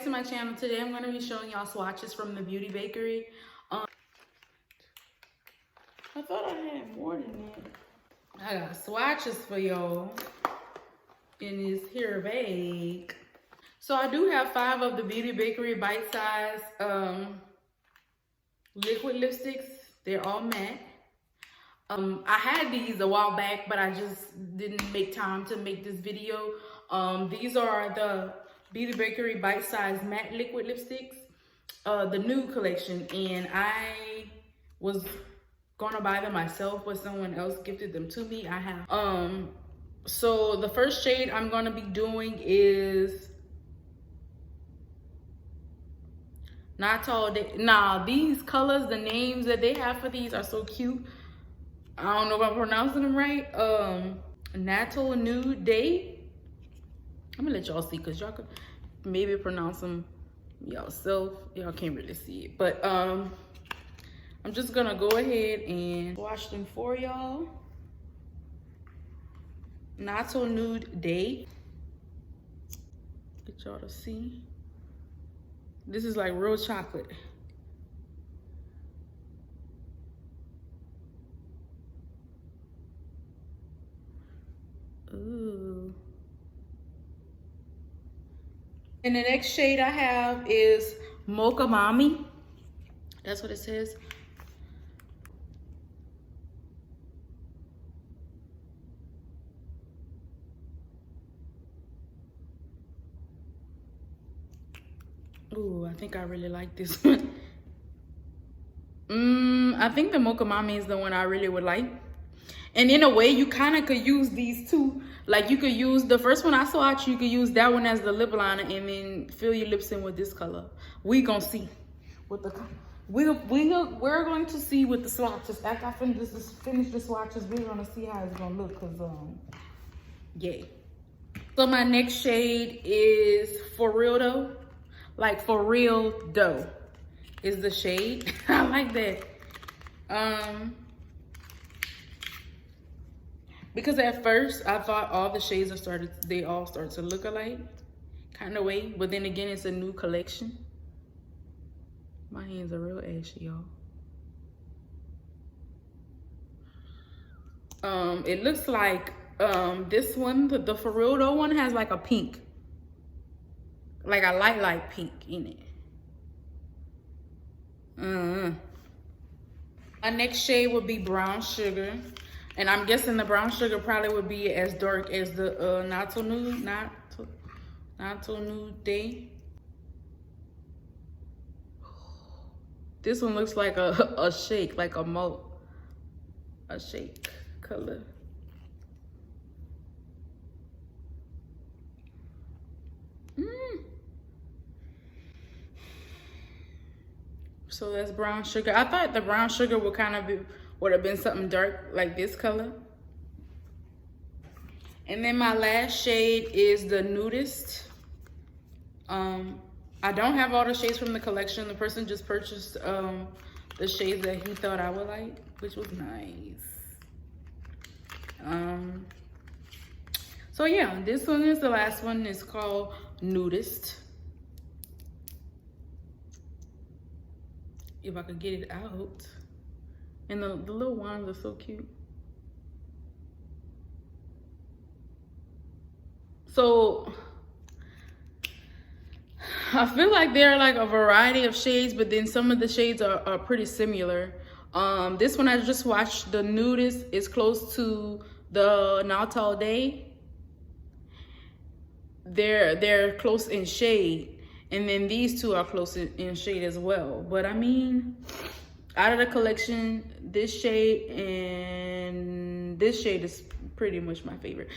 to my channel. Today I'm going to be showing y'all swatches from the Beauty Bakerie. I thought I had more than that. I got swatches for y'all in this here bag. So I do have 5 of the Beauty Bakerie bite-size liquid lipsticks. They're all matte. I had these a while back, but I just didn't make time to make this video. These are the Beauty Bakerie bite-size matte liquid lipsticks, the Nude collection, and I was gonna buy them myself, but someone else gifted them to me. I have so the first shade I'm gonna be doing is Now these colors, the names that they have for these are so cute. I don't know if I'm pronouncing them right. Untitled Nude Day. I'm gonna let y'all see because y'all could maybe pronounce them yourself. Y'all can't really see it, but I'm just gonna go ahead and swatch them for y'all. Untitled Nude Day. Get y'all to see. This is like real chocolate. Ooh. And the next shade I have is Mocha Mommy. That's what it says. Ooh, I think I really like this one. I think the Mocha Mommy is the one I really would like. And in a way, you kind of could use these two. Like you could use the first one I swatched, you could use that one as the lip liner and then fill your lips in with this color. We gonna see what the we're going to see with the swatches. After I finish the swatches, we're gonna see how it's gonna look. Cause yay. So my next shade is For Real Dough. Like For Real Dough is the shade. I like that. Because at first I thought all the shades they all start to look alike kind of way, but then again it's a new collection. My hands are real ashy, y'all. It looks like this one, the For Real Dough one, has like a pink, like a light pink in it. My next shade would be Brown Sugar. And I'm guessing the Brown Sugar probably would be as dark as the Untitled Nude Day. This one looks like a shake, like a shake color. So that's Brown Sugar. I thought the Brown Sugar would kind of would have been something dark like this color. And then my last shade is the Nudist. I don't have all the shades from the collection. The person just purchased the shades that he thought I would like, which was nice. So yeah, this one is the last one. It's called Nudist. If I could get it out. And the little wands are so cute. So I feel like there are like a variety of shades, but then some of the shades are pretty similar. This one I just watched, the Nudist, is close to the Untitled Day. They're close in shade. And then these two are close in shade as well. But I mean, out of the collection, this shade and this shade is pretty much my favorite.